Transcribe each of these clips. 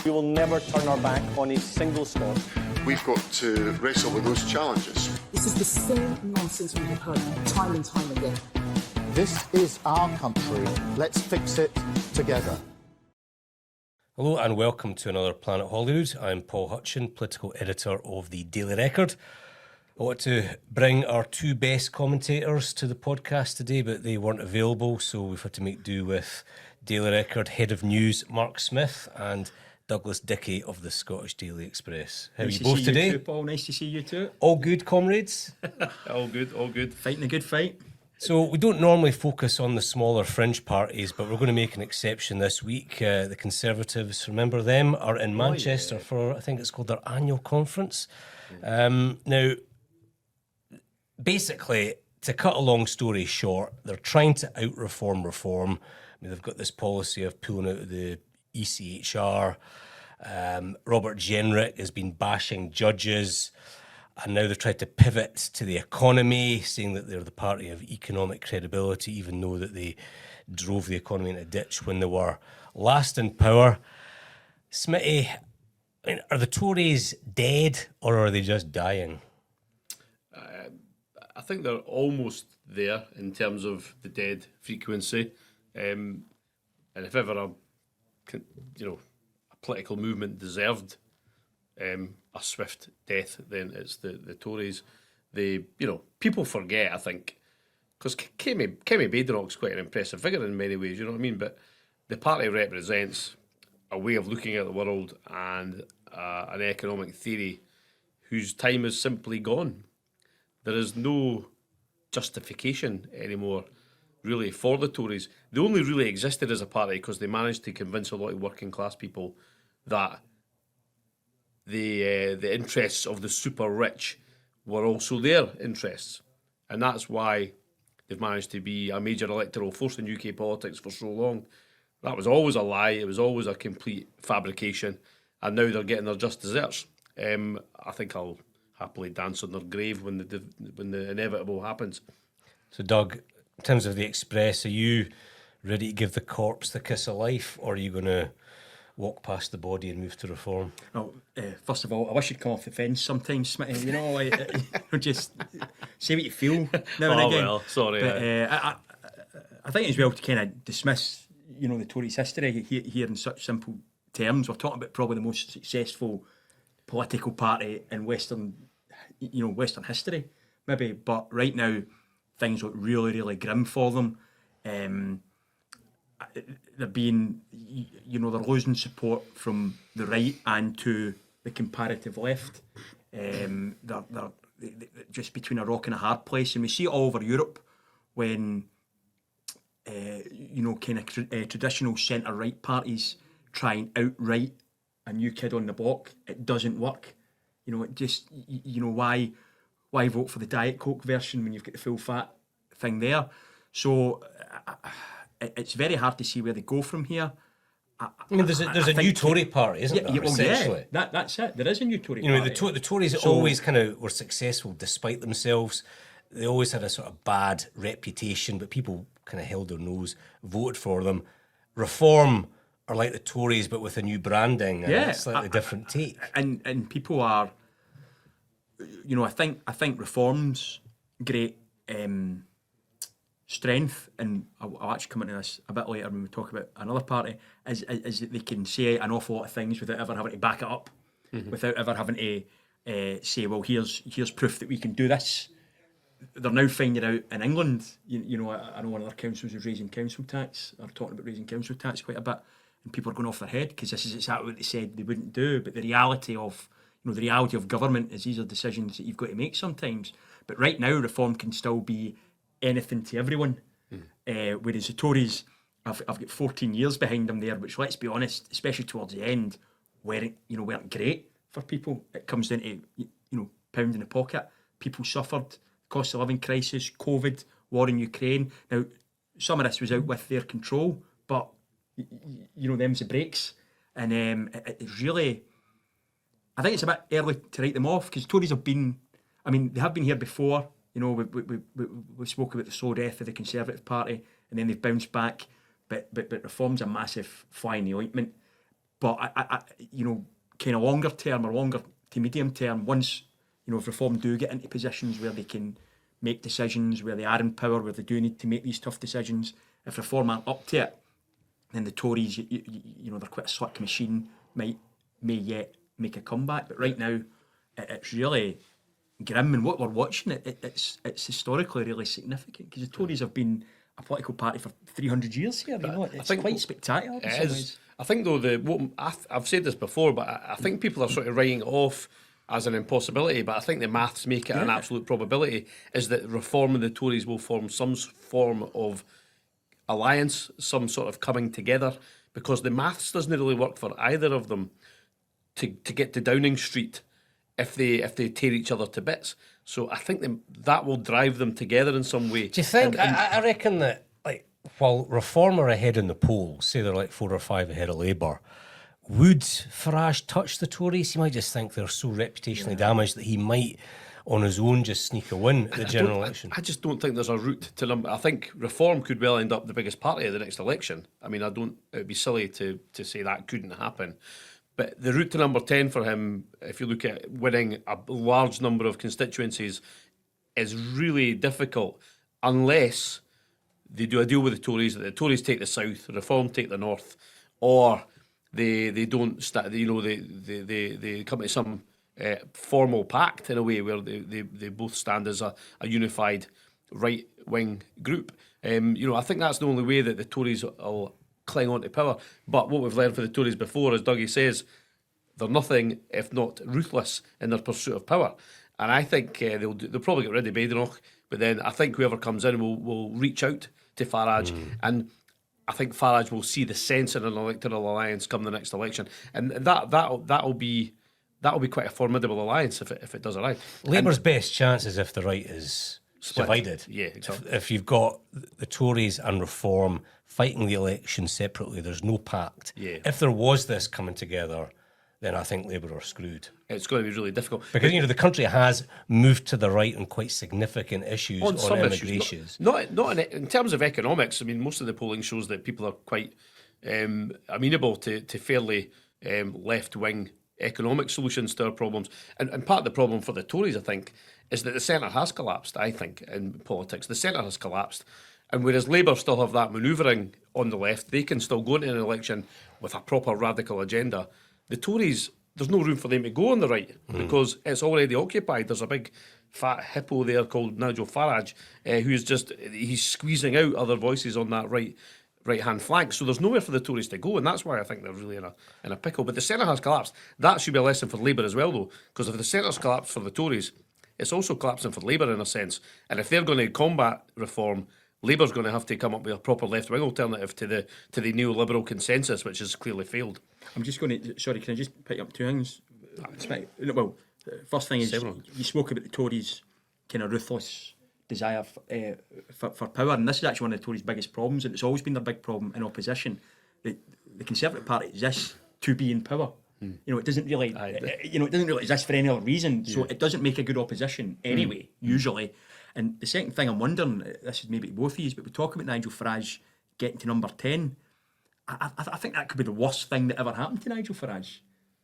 We will never turn our back on a single Scot. We've got to wrestle with those challenges. This is the same nonsense we have heard time and time again. This is our country. Let's fix it together. Hello and welcome to another Planet Holyrood. I'm Paul Hutchin, political editor of the Daily Record. I want to bring our two best commentators to the podcast today, but they weren't available, so we've had to make do with Daily Record head of news Mark Smith and Douglas Dickey of the Scottish Daily Express. How are you both today? You too, Paul. Nice to see you too. All good, comrades? All good. Fighting a good fight. So we don't normally focus on the smaller fringe parties, but we're going to make an exception this week. The Conservatives, remember them, are in Manchester for, I think it's called their annual conference. Now, basically, to cut a long story short, they're trying to out-reform reform. I mean, they've got this policy of pulling out of the ECHR. Robert Jenrick has been bashing judges, and now they've tried to pivot to the economy, saying that they're the party of economic credibility, even though that they drove the economy in a ditch when they were last in power. Smitty, I mean, are the Tories dead or are they just dying? I think they're almost there in terms of the dead frequency. And if ever a political movement deserved a swift death, then it's the Tories. People forget, I think, because Kemi Badenoch's quite an impressive figure in many ways, you know what I mean? But the party represents a way of looking at the world and an economic theory whose time is simply gone. There is no justification anymore, really, for the Tories. They only really existed as a party because they managed to convince a lot of working class people that the interests of the super rich were also their interests. And that's why they've managed to be a major electoral force in UK politics for so long. That was always a lie. It was always a complete fabrication. And now they're getting their just desserts. I think I'll happily dance on their grave when the inevitable happens. So, Doug, in terms of the Express, are you ready to give the corpse the kiss of life, or are you going to walk past the body and move to reform? Well, first of all, I wish you'd come off the fence sometimes, Smitty. You know, just say what you feel now and again. Well, sorry. But I think it's well to kind of dismiss, the Tories' history here in such simple terms. We're talking about probably the most successful political party in Western history, maybe. But right now, things look really, really grim for them. They're being, they're losing support from the right and to the comparative left. They're just between a rock and a hard place, and we see it all over Europe when, traditional centre-right parties try and outright a new kid on the block. It doesn't work. Why vote for the Diet Coke version when you've got the full fat thing there? So it's very hard to see where they go from here. I mean, there's a new Tory party, isn't there? Essentially, that's it. There is a new Tory party. The Tories always kind of were successful despite themselves. They always had a sort of bad reputation, but people kind of held their nose, voted for them. Reform are like the Tories, but with a new branding and a slightly different take. And people are, I think Reform's great strength, and I'll actually come into this a bit later when we talk about another party, is that they can say an awful lot of things without ever having to back it up, without ever having to say, well, here's proof that we can do this. They're now finding out in England, I know one of their councils was raising council tax, or talking about raising council tax quite a bit, and people are going off their head because this is exactly what they said they wouldn't do. But the reality of government is these are decisions that you've got to make sometimes. But right now, reform can still be anything to everyone. Whereas the Tories, I've got 14 years behind them there, which, let's be honest, especially towards the end, weren't great for people. It comes down to pound in the pocket. People suffered. Cost of living crisis, COVID, war in Ukraine. Now, some of this was out with their control, but them's the breaks. And it's really, I think it's a bit early to write them off because Tories have been, they have been here before. We spoke about the slow death of the Conservative Party, and then they've bounced back. But reform's a massive fly in the ointment. But kind of longer term or longer to medium term, once if Reform do get into positions where they can make decisions, where they are in power, where they do need to make these tough decisions, if Reform aren't up to it, then the Tories, they're quite a slick machine, may yet make a comeback. But right now, it's really grim, and what we're watching, it's historically really significant, because the Tories have been a political party for 300 years here. It's quite spectacular. It is. I think though I've said this before, but I think people are sort of writing it off as an impossibility, but I think the maths make it an absolute probability, is that Reform and the Tories will form some form of alliance, some sort of coming together, because the maths doesn't really work for either of them to get to Downing Street if they tear each other to bits. So I think that will drive them together in some way. Do you think? I reckon that, like, while Reform are ahead in the polls, say they're like 4 or 5 ahead of Labour, would Farage touch the Tories? He might just think they're so reputationally damaged that he might, on his own, just sneak a win at the general election. I just don't think there's a route to number. I think Reform could well end up the biggest party at the next election. I mean, it would be silly to say that couldn't happen. But the route to number 10 for him, if you look at winning a large number of constituencies, is really difficult unless they do a deal with the Tories, that the Tories take the south, Reform take the north, or they don't start. They come to some formal pact in a way where they both stand as a unified right wing group. I think that's the only way that the Tories will cling on to power. But what we've learned from the Tories before, as Dougie says, they're nothing if not ruthless in their pursuit of power. And I think they'll probably get rid of Badenoch, but then I think whoever comes in will reach out to Farage, and I think Farage will see the sense in an electoral alliance come the next election, and that'll be quite a formidable alliance if it does arrive. Labour's best chance is if the right is divided. Yeah, exactly. If you've got the Tories and Reform fighting the election separately, there's no pact. Yeah. If there was this coming together, then I think Labour are screwed. It's going to be really difficult. Because, the country has moved to the right on quite significant issues on some immigration. Issues. Not in terms of economics. I mean, most of the polling shows that people are quite amenable to fairly left-wing economic solutions to our problems. And part of the problem for the Tories, I think, is that the centre has collapsed, I think, in politics. The centre has collapsed. And whereas Labour still have that manoeuvring on the left, they can still go into an election with a proper radical agenda. The Tories, there's no room for them to go on the right because it's already occupied. There's a big fat hippo there called Nigel Farage he's squeezing out other voices on that right-hand flank. So there's nowhere for the Tories to go, and that's why I think they're really in a pickle. But the centre has collapsed. That should be a lesson for Labour as well, though, because if the centre's collapsed for the Tories, it's also collapsing for Labour in a sense. And if they're going to combat Reform, Labour's going to have to come up with a proper left-wing alternative to the neoliberal consensus, which has clearly failed. I'm just going to... Sorry, can I just pick up two things? Well, first thing is, you spoke about the Tories' kind of ruthless desire for power, and this is actually one of the Tories' biggest problems, and it's always been their big problem in opposition. The Conservative Party exists to be in power. It doesn't really... it doesn't really exist for any other reason, so it doesn't make a good opposition anyway, usually. And the second thing I'm wondering, this is maybe to both of you, but we talk about Nigel Farage getting to number 10. I think that could be the worst thing that ever happened to Nigel Farage.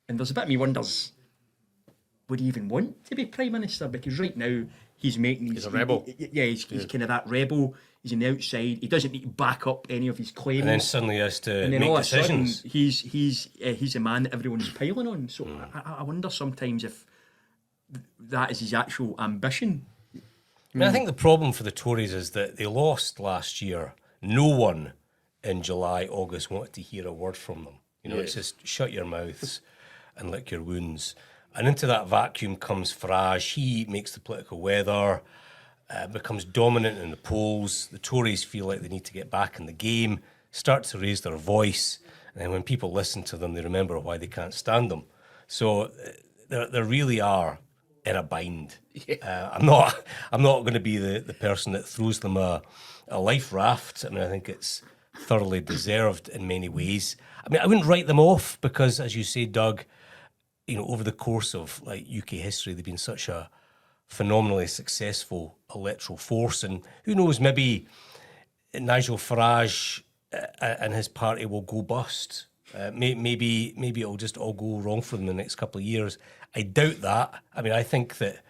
And there's a bit of me wonders, would he even want to be Prime Minister? Because right now, he's making... He's a rebel. He's kind of that rebel. He's on the outside. He doesn't need to back up any of his claims. And then suddenly he has to make all decisions. Of a sudden, he's a man that everyone's piling on. So I wonder sometimes if that is his actual ambition. I mean, I think the problem for the Tories is that they lost last year. No one in July, August wanted to hear a word from them. It's just shut your mouths and lick your wounds. And into that vacuum comes Farage. He makes the political weather, becomes dominant in the polls. The Tories feel like they need to get back in the game, start to raise their voice. And then when people listen to them, they remember why they can't stand them. So there really are in a bind. I'm not going to be the person that throws them a life raft. I mean, I think it's thoroughly deserved in many ways. I mean, I wouldn't write them off because, as you say, Doug, over the course of UK history, they've been such a phenomenally successful electoral force, and who knows, maybe Nigel Farage and his party will go bust Maybe it'll just all go wrong for them in the next couple of years. I doubt that. I mean, I think that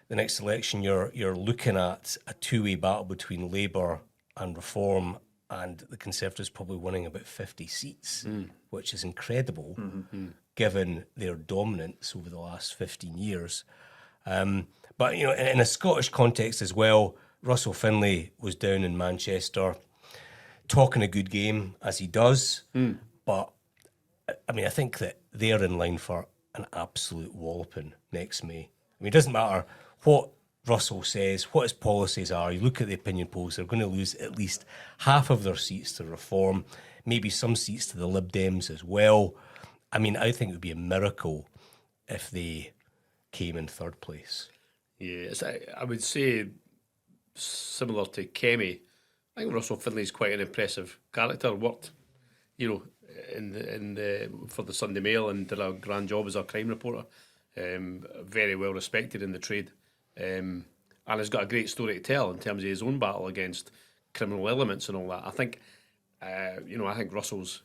the next election you're looking at a two-way battle between Labour and Reform, and the Conservatives probably winning about 50 seats, which is incredible given their dominance over the last 15 years. But, you know, in a Scottish context as well, Russell Finlay was down in Manchester talking a good game, as he does. But, I mean, I think that they're in line for an absolute walloping next May. I mean, it doesn't matter what Russell says, what his policies are. You look at the opinion polls, they're going to lose at least half of their seats to Reform, maybe some seats to the Lib Dems as well. I mean, I think it would be a miracle if they came in third place. Yeah, I would say similar to Kemi. I think Russell Finlay's quite an impressive character. Worked, you know, for the Sunday Mail and did a grand job as a crime reporter. Very well respected in the trade, and has got a great story to tell in terms of his own battle against criminal elements and all that. I think, I think Russell's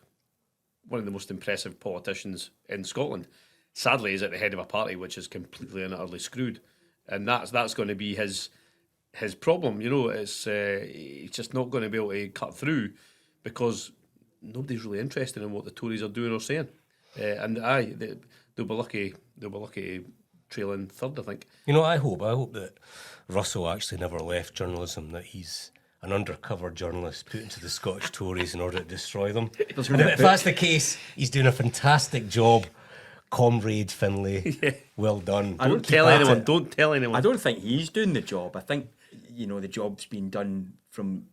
one of the most impressive politicians in Scotland. Sadly, he's at the head of a party which is completely and utterly screwed, and that's going to be his problem. You know, it's he's just not going to be able to cut through because nobody's really interested in what the Tories are doing or saying, and they'll be lucky. They'll be lucky to trail in third, I think. You know, I hope that Russell actually never left journalism, that he's an undercover journalist put into the Scottish Tories in order to destroy them. And if that's the case, he's doing a fantastic job. Comrade Finlay, well done. Don't tell anyone. Don't tell anyone. I don't think he's doing the job. I think, you know, the job's been done from,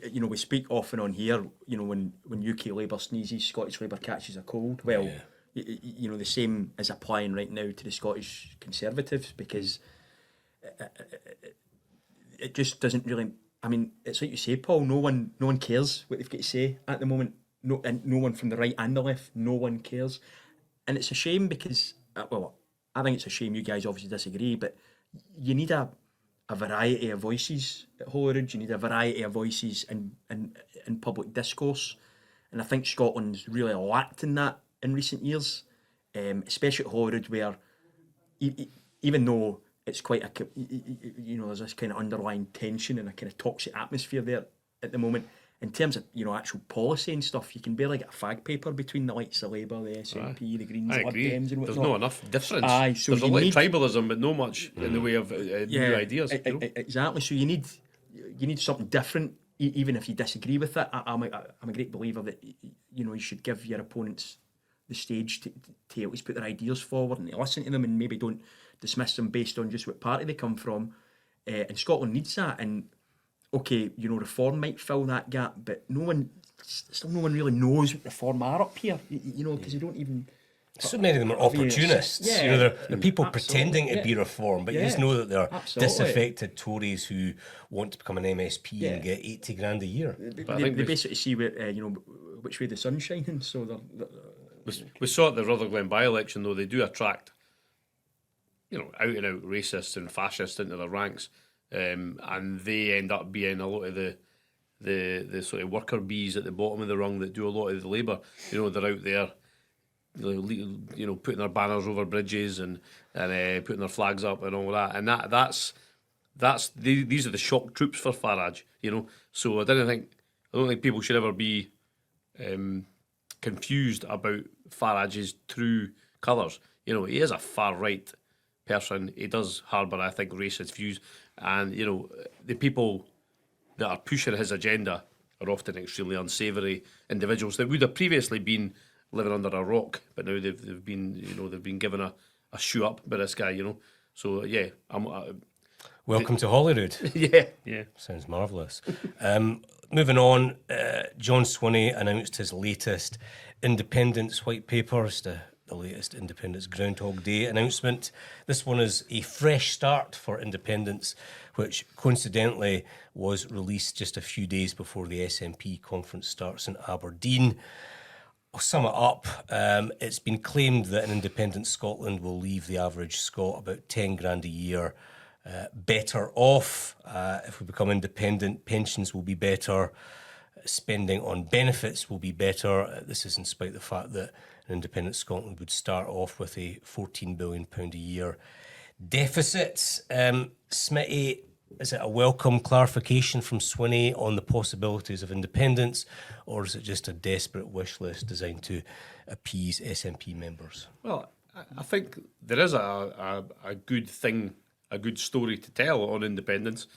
you know, we speak often on here, you know, when UK Labour sneezes, Scottish Labour catches a cold. Well, you know, the same is applying right now to the Scottish Conservatives, because it just doesn't really, I mean, it's like you say, Paul, no one cares what they've got to say at the moment. No one from the right and the left, no one cares. And it's a shame because, well, I think it's a shame you guys obviously disagree, but you need a variety of voices at Holyrood. You need a variety of voices in public discourse. And I think Scotland's really lacked in that in recent years, especially at Holyrood, where even though it's quite a, you know, there's this kind of underlying tension and a kind of toxic atmosphere there at the moment. In terms of, you know, actual policy and stuff, you can barely get a fag paper between the likes of Labour, the SNP, the Greens, the Lib Dems and whatnot. There's not enough difference. So there's a lot of tribalism, but not much in the way of new ideas. Exactly. So you need something different, even if you disagree with it. I'm a great believer that, you know, you should give your opponents the stage to at least put their ideas forward and to listen to them, and maybe don't dismiss them based on just what party they come from. And Scotland needs that. And okay, you know, Reform might fill that gap, but no one really knows what Reform are up here, you know, because they don't even... So many of them are opportunists. Yeah, you know, they're people pretending to be Reform, but you just know that they're disaffected Tories who want to become an MSP and get 80 grand a year. They basically see where, you know, which way the sun's shining, so they're we saw at the Rutherglen by-election, though, they do attract, you know, out-and-out racists and fascists into their ranks. And they end up being a lot of the sort of worker bees at the bottom of the rung that do a lot of the labour. You know, they're out there, you know, putting their banners over bridges and putting their flags up and all that. And these are the shock troops for Farage. You know, so I don't think people should ever be confused about Farage's true colours. You know, he is a far right person. He does harbour, I think, racist views. And, you know, the people that are pushing his agenda are often extremely unsavoury individuals that would have previously been living under a rock, but now they've been given a shoe up by this guy, you know. So, yeah. Welcome to Holyrood. Yeah. Sounds marvellous. Moving on, John Swinney announced his latest independence white papers, the latest Independence Groundhog Day announcement. This one is a fresh start for independence, which coincidentally was released just a few days before the SNP conference starts in Aberdeen. I'll sum it up. It's been claimed that an independent Scotland will leave the average Scot about 10 grand a year better off. If we become independent, pensions will be better. spending on benefits will be better. This is in spite of the fact that an independent Scotland would start off with a £14 billion a year deficit. Smitty, is it a welcome clarification from Swinney on the possibilities of independence, or is it just a desperate wish list designed to appease SNP members? Well, I think there is a good thing, a good story to tell on independence.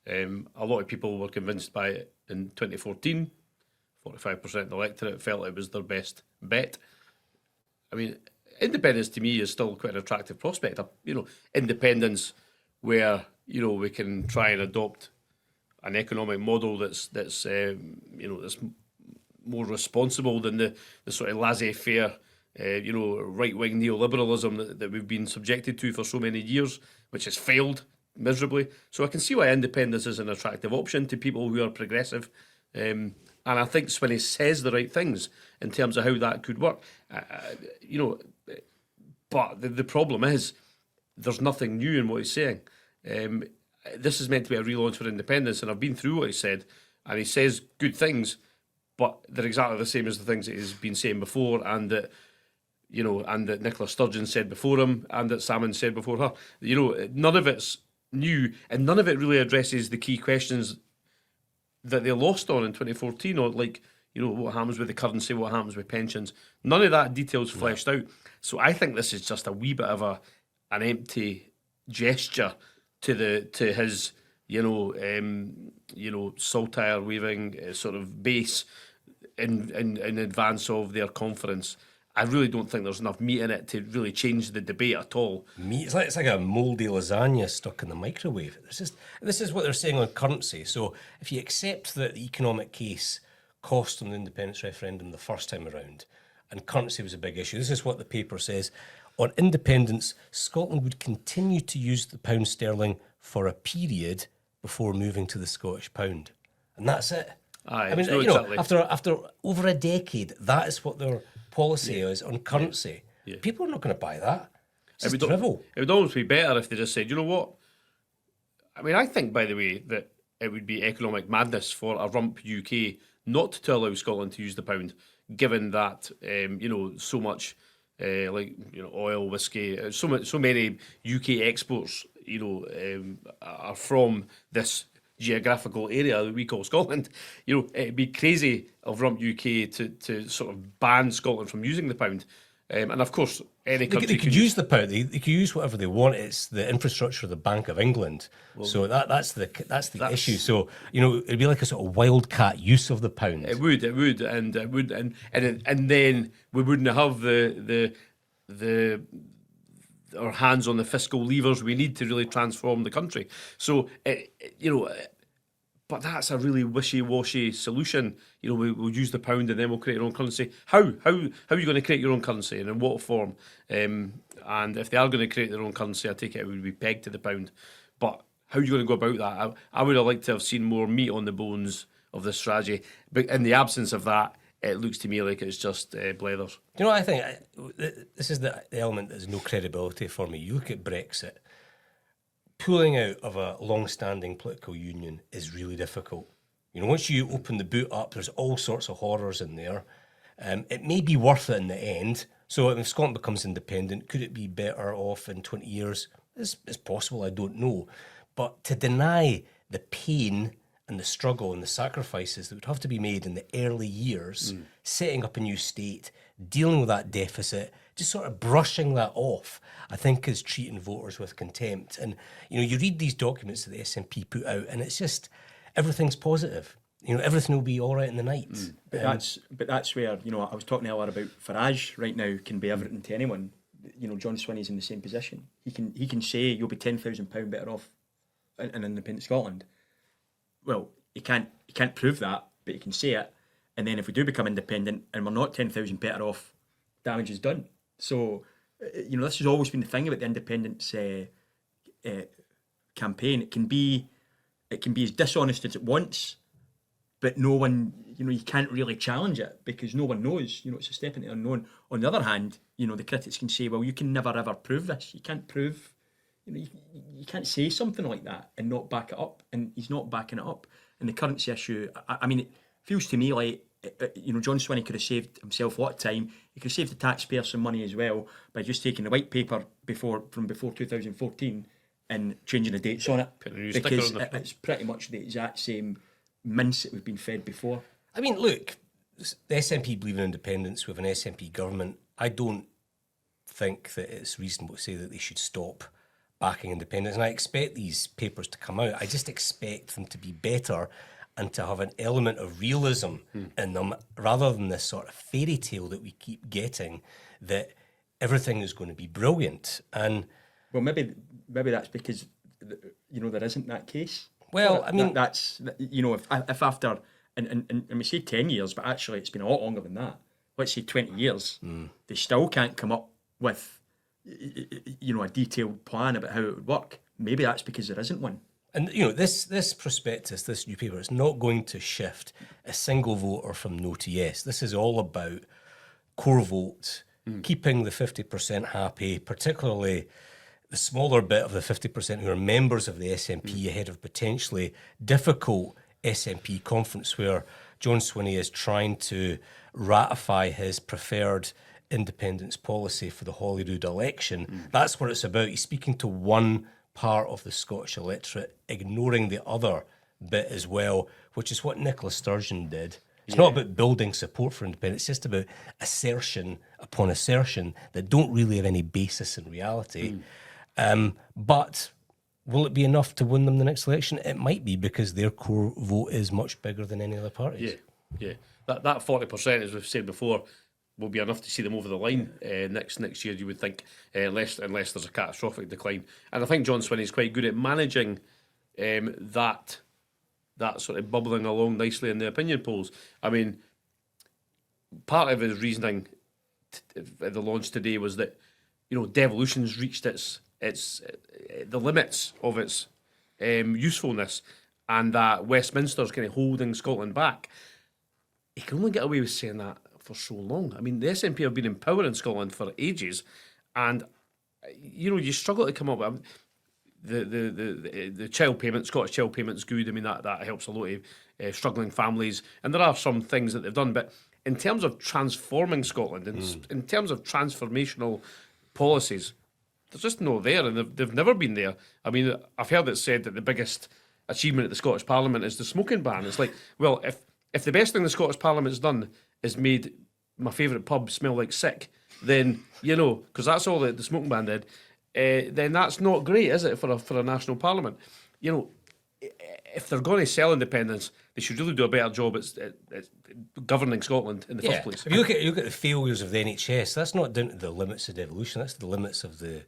A lot of people were convinced by it in 2014. 45% of the electorate felt it was their best bet. I mean, independence to me is still quite an attractive prospect. Independence where we can try and adopt an economic model that's more responsible than the sort of laissez-faire, right-wing neoliberalism that we've been subjected to for so many years, which has failed miserably. So I can see why independence is an attractive option to people who are progressive. And I think Swinney says the right things in terms of how that could work. But the problem is there's nothing new in what he's saying. This is meant to be a relaunch for independence, and I've been through what he said, and he says good things, but they're exactly the same as the things that he's been saying before, and that Nicola Sturgeon said before him, and that Salmon said before her. None of it's new, and none of it really addresses the key questions that they lost on in 2014, or what happens with the currency, what happens with pensions. None of that detail's fleshed out. So I think this is just a wee bit of an empty gesture to his saltire waving sort of base in advance of their conference. I really don't think there's enough meat in it to really change the debate at all. Meat? It's like a mouldy lasagna stuck in the microwave. This is what they're saying on currency. So if you accept that the economic case cost them the independence referendum the first time around, and currency was a big issue, this is what the paper says. On independence, Scotland would continue to use the pound sterling for a period before moving to the Scottish pound. And that's it. Aye, I mean, exactly. after over a decade, that is what their policy is on currency. Yeah. People are not going to buy that. It's just drivel. It would almost be better if they just said, you know what? I mean, I think, by the way, that it would be economic madness for a rump UK not to allow Scotland to use the pound, given that, so much oil, whiskey, so many UK exports, are from this geographical area that we call Scotland. It'd be crazy of Rump UK to sort of ban Scotland from using the pound. And of course, any country they could use the pound. They could use whatever they want. It's the infrastructure of the Bank of England. So that's the issue. So it'd be like a sort of wildcat use of the pound. It would, and then we wouldn't have our hands on the fiscal levers we need to really transform the country. So but that's a really wishy-washy solution. We'll use the pound and then we'll create our own currency. How are you going to create your own currency, and in what form? And if they are going to create their own currency, I take it would be pegged to the pound. But how are you going to go about that? I would have liked to have seen more meat on the bones of this strategy. But in the absence of that, it looks to me like it's just blethers. Do you know what I think? This is the element that has no credibility for me. You look at Brexit. Pulling out of a long-standing political union is really difficult. Once you open the boot up, there's all sorts of horrors in there. It may be worth it in the end. So if Scotland becomes independent, could it be better off in 20 years? It's possible, I don't know. But to deny the pain and the struggle and the sacrifices that would have to be made in the early years, setting up a new state, dealing with that deficit, just sort of brushing that off, I think is treating voters with contempt. And, you read these documents that the SNP put out and it's just, everything's positive. Everything will be all right in the night. But that's where, I was talking earlier about Farage right now can be everything to anyone. John Swinney's in the same position. He can say you'll be £10,000 better off in independent Scotland. Well, he can't prove that, but he can say it. And then if we do become independent and we're not 10,000 better off, damage is done. So, this has always been the thing about the independence campaign. It can be as dishonest as it wants, but no one, you can't really challenge it because no one knows. It's a step into the unknown. On the other hand, the critics can say, well, you can never ever prove this. You can't prove, you can't say something like that and not back it up. And he's not backing it up. And the currency issue, I mean, feels to me like John Swinney could have saved himself a lot of time. He could have saved the taxpayer some money as well by just taking the white paper from before 2014 and changing the dates on it, Putting a new sticker because on the front. it's pretty much the exact same mince that we've been fed before. I mean, look, the SNP believe in independence. We have an SNP government. I don't think that it's reasonable to say that they should stop backing independence. And I expect these papers to come out. I just expect them to be better and to have an element of realism in them, rather than this sort of fairy tale that we keep getting that everything is going to be brilliant. And Well, maybe that's because there isn't that case. Well, I mean, that's if after and we say 10 years, but actually it's been a lot longer than that. Let's say 20 years, they still can't come up with a detailed plan about how it would work. Maybe that's because there isn't one. And this prospectus, this new paper, is not going to shift a single voter from no to yes. This is all about core vote, keeping the 50% happy, particularly the smaller bit of the 50% who are members of the SNP ahead of potentially difficult SNP conference where John Swinney is trying to ratify his preferred independence policy for the Holyrood election. That's what it's about. He's speaking to one part of the Scottish electorate, ignoring the other bit as well, which is what Nicola Sturgeon did. It's not about building support for independence, it's just about assertion upon assertion that don't really have any basis in reality. But will it be enough to win them the next election? It might be, because their core vote is much bigger than any other parties. Yeah. That 40%, as we've said before, will be enough to see them over the line next year, you would think, unless there's a catastrophic decline. And I think John Swinney is quite good at managing that sort of bubbling along nicely in the opinion polls. I mean, part of his reasoning at the launch today was that devolution's reached the limits of its usefulness, and that Westminster's kind of holding Scotland back. He can only get away with saying that for so long. I mean, the SNP have been in power in Scotland for ages, and you struggle to come up with the child payment. Scottish child payment's good. I mean, that helps a lot of struggling families, and there are some things that they've done. But in terms of transforming Scotland, in terms of transformational policies, they're just not there, and they've never been there. I mean, I've heard it said that the biggest achievement at the Scottish Parliament is the smoking ban. It's like, well, if the best thing the Scottish Parliament's done is made my favourite pub smell like sick, then, because that's all the smoking ban did, then that's not great, is it, for a national parliament? If they're going to sell independence, they should really do a better job at governing Scotland in the first place. If you look at the failures of the NHS, that's not down to the limits of devolution, that's the limits of the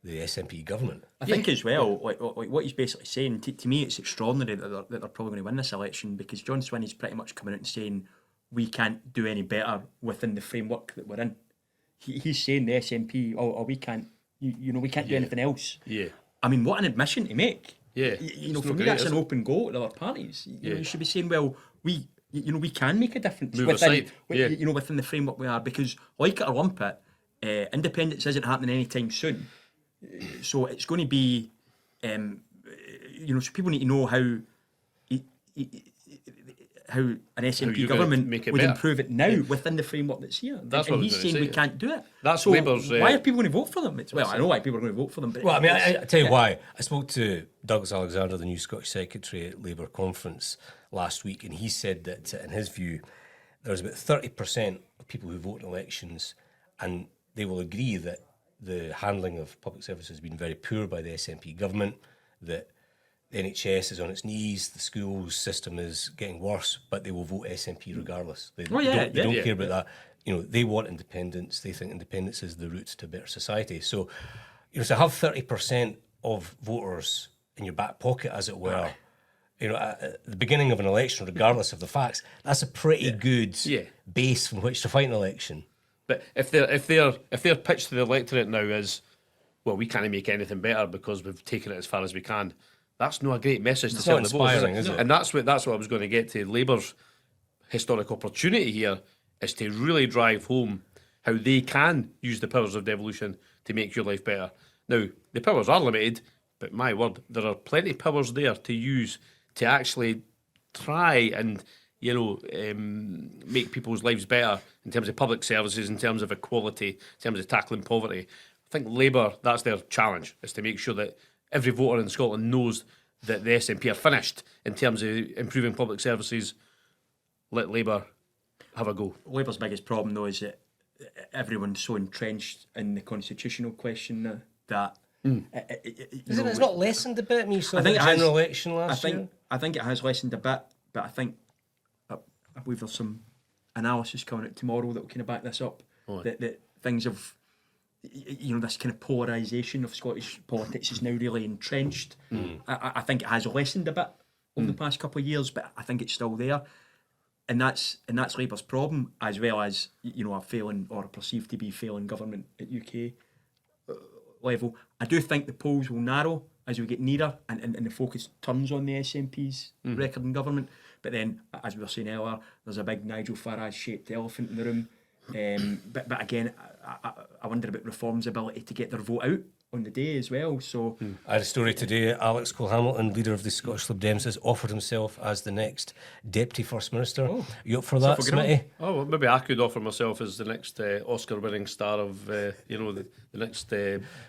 SNP government. I think as well, like what he's basically saying, to me it's extraordinary that they're probably going to win this election, because John Swinney's pretty much coming out and saying we can't do any better within the framework that we're in. He's saying the SNP, we can't, we can't do anything else. Yeah. I mean, what an admission to make. Yeah. For me, that's an open go to other parties. You should be saying, well, we can make a difference within the framework we are, because like it or lump it, independence isn't happening anytime soon. So it's going to be, so people need to know how an SNP government would improve it now within the framework that's here. That's and he's saying we can't do it. That's so Labour's. Why are people going to vote for them? I know why people are going to vote for them. But Well, I mean, I tell you why. I spoke to Douglas Alexander, the new Scottish Secretary at Labour Conference last week, and he said that, in his view, there's about 30% of people who vote in elections, and they will agree that the handling of public services has been very poor by the SNP government, that the NHS is on its knees, the schools system is getting worse, but they will vote SNP regardless. They don't care about that. They want independence. They think independence is the route to a better society. So, to have 30% of voters in your back pocket, as it were, at the beginning of an election, regardless of the facts, that's a pretty good base from which to fight an election. But if their pitch to the electorate now is, well, we can't make anything better because we've taken it as far as we can, that's not a great message to sell the voters, is it? And that's what I was going to get to. Labour's historic opportunity here is to really drive home how they can use the powers of devolution to make your life better. Now, the powers are limited, but my word, there are plenty of powers there to use to actually try and make people's lives better in terms of public services, in terms of equality, in terms of tackling poverty. I think Labour, that's their challenge, is to make sure that every voter in Scotland knows that the SNP are finished in terms of improving public services. Let Labour have a go. Labour's biggest problem, though, is that everyone's so entrenched in the constitutional question now that... It's not lessened a bit? I mean, you saw I the think it general has- election last year. I think it has lessened a bit, but I think I believe there's some analysis coming out tomorrow that will kind of back this up. That things have, this kind of polarisation of Scottish politics is now really entrenched. I think it has lessened a bit over the past couple of years, but I think it's still there, and that's Labour's problem, as well as a failing or a perceived to be failing government at UK level. I do think the polls will narrow as we get nearer and the focus turns on the SNP's record in government. But then, as we were saying earlier, there's a big Nigel Farage-shaped elephant in the room. But again, I wonder about Reform's ability to get their vote out on the day as well. So I had a story today. Alex Cole-Hamilton, leader of the Scottish Lib Dems, has offered himself as the next Deputy First Minister. You up for that, Smitty? Oh, well, maybe I could offer myself as the next Oscar-winning star of, the next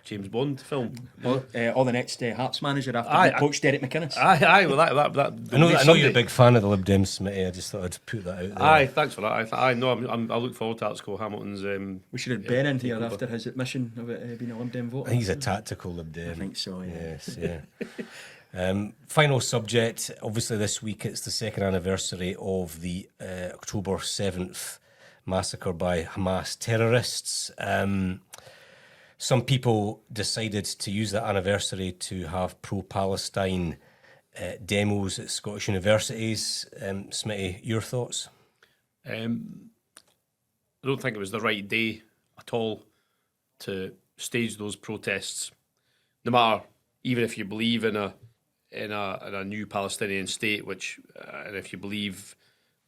James Bond film. or the next Hearts manager after Aye, they poached Derek McInnes. Aye, well, that I know you're a big fan of the Lib Dems, Smitty. I just thought I'd put that out there. Aye, thanks for that. I know. I look forward to Alex Cole-Hamilton's. We should have Ben in here after his admission of it being a Lib Dem voter. I think he's a tactical Lib Dem. I think so, yeah. Yes, yeah. Final subject. Obviously, this week it's the second anniversary of the October 7th massacre by Hamas terrorists. Some people decided to use that anniversary to have pro-Palestine demos at Scottish universities. Smitty, your thoughts? I don't think it was the right day at all to stage those protests. No matter, even if you believe in a new Palestinian state, which and if you believe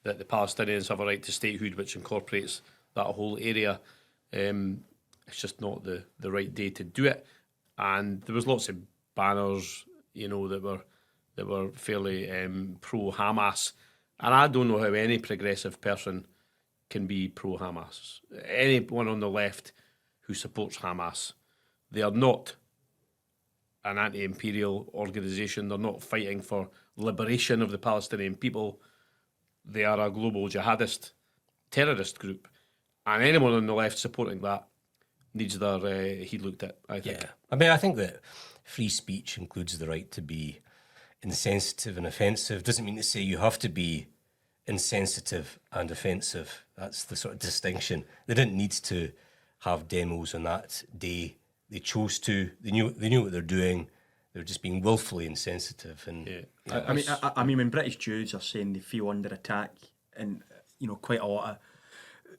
that the Palestinians have a right to statehood, which incorporates that whole area, it's just not the right day to do it. And there was lots of banners, that were fairly pro Hamas, and I don't know how any progressive person can be pro Hamas. Anyone on the left who supports Hamas, they are not an anti-imperial organisation. They're not fighting for liberation of the Palestinian people. They are a global jihadist terrorist group, and anyone on the left supporting that needs their heed looked at, I think. Yeah. I mean, I think that free speech includes the right to be insensitive and offensive. Doesn't mean to say you have to be insensitive and offensive. That's the sort of distinction. They didn't need to have demos on that day. They chose to. They knew what they're doing. They're just being willfully insensitive. And I mean, when British Jews are saying they feel under attack, and quite a lot of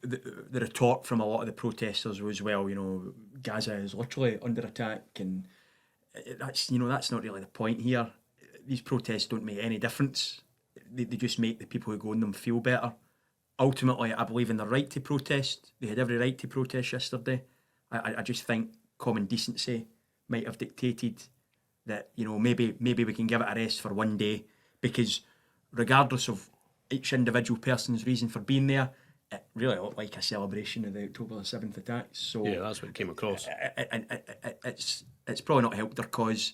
the retort from a lot of the protesters was, well, Gaza is literally under attack, and that's not really the point here. These protests don't make any difference. They just make the people who go in them feel better. Ultimately, I believe in the right to protest. They had every right to protest yesterday. I just think common decency might have dictated that, maybe we can give it a rest for one day, because regardless of each individual person's reason for being there, it really looked like a celebration of the October the 7th attacks. So Yeah, that's what it came across. It's probably not helped their cause.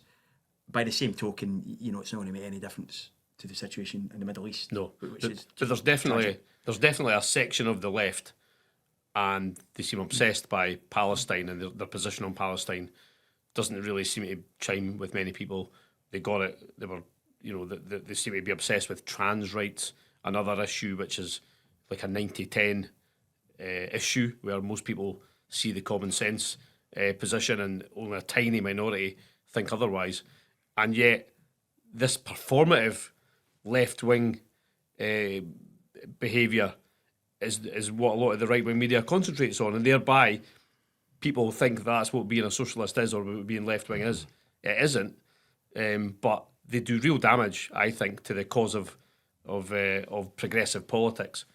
By the same token, it's not going to make any difference to the situation in the Middle East. No, which but is there's definitely a section of the left, and they seem obsessed by Palestine, and their position on Palestine doesn't really seem to chime with many people. They got it. They were, they seem to be obsessed with trans rights, another issue which is like a 90-10 issue, where most people see the common sense position, and only a tiny minority think otherwise. And yet, this performative left-wing behaviour is what a lot of the right-wing media concentrates on, and thereby people think that's what being a socialist is, or what being left-wing is. It isn't, but they do real damage, I think, to the cause of progressive politics.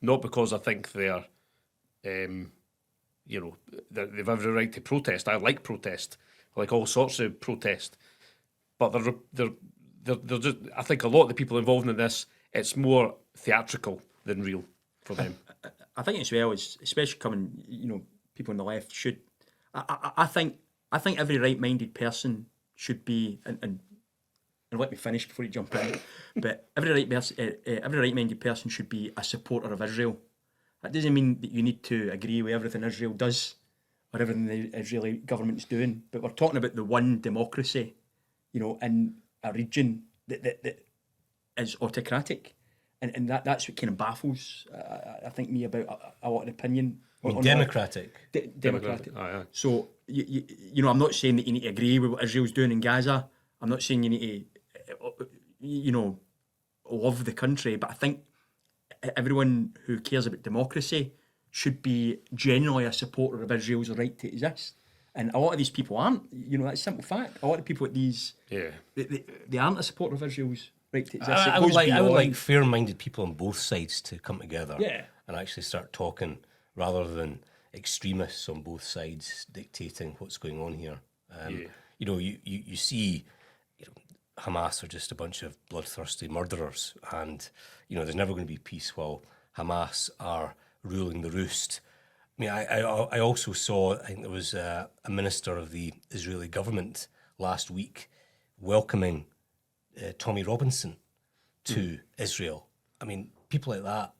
Not because I think they're, they've every right to protest. I like protest, I like all sorts of protest, but they're just. I think a lot of the people involved in this it's more theatrical than real for them. I think as well, is especially coming, people on the left should. I think every right-minded person should be, and let me finish before you jump in. But every right-minded person should be a supporter of Israel. That doesn't mean that you need to agree with everything Israel does or everything the Israeli government's doing. But we're talking about the one democracy, in a region that is autocratic. And that's what kind of baffles, I think, me about a lot of opinion. Democratic. Democratic. Aye. So, I'm not saying that you need to agree with what Israel's doing in Gaza. I'm not saying you need to, love the country. But I think everyone who cares about democracy should be genuinely a supporter of Israel's right to exist. And a lot of these people aren't. That's a simple fact. A lot of people at these, they aren't a supporter of Israel's right to exist. I would like fair-minded people on both sides to come together and actually start talking, rather than extremists on both sides dictating what's going on here. You see, Hamas are just a bunch of bloodthirsty murderers, and there's never going to be peace while Hamas are ruling the roost. I mean, I also saw, I think there was a minister of the Israeli government last week welcoming Tommy Robinson to Israel. I mean, people like that,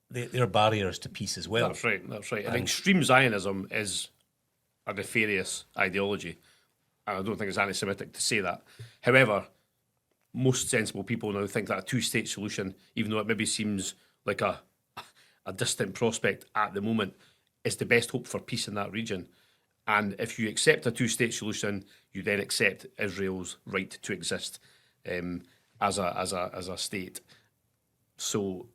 they're barriers to peace as well. That's right. And extreme Zionism is a nefarious ideology. And I don't think it's anti-Semitic to say that. However, most sensible people now think that a two-state solution, even though it maybe seems like a distant prospect at the moment, is the best hope for peace in that region. And if you accept a two-state solution, you then accept Israel's right to exist as a state. So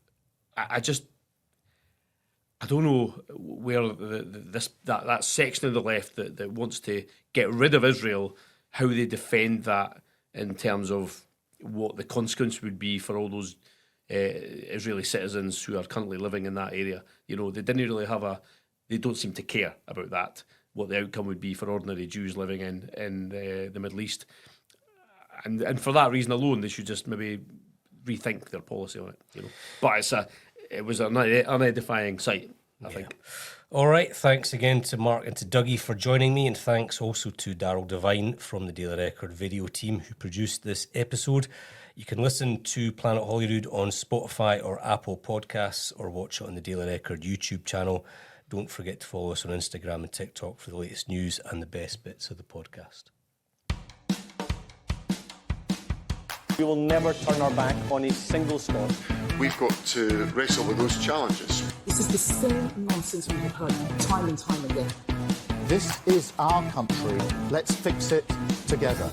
I don't know where that section of the left that wants to get rid of Israel, how they defend that in terms of what the consequence would be for all those Israeli citizens who are currently living in that area. They didn't really they don't seem to care about that, what the outcome would be for ordinary Jews living in the Middle East. And for that reason alone, they should just maybe rethink their policy on it. But it was an unedifying sight, I think. All right, thanks again to Mark and to Dougie for joining me, and thanks also to Darryl Devine from the Daily Record video team who produced this episode. You can listen to Planet Holyrood on Spotify or Apple Podcasts, or watch it on the Daily Record YouTube channel. Don't forget to follow us on Instagram and TikTok for the latest news and the best bits of the podcast. We will never turn our back on a single Scot. We've got to wrestle with those challenges. This is the same nonsense we have heard time and time again. This is our country. Let's fix it together.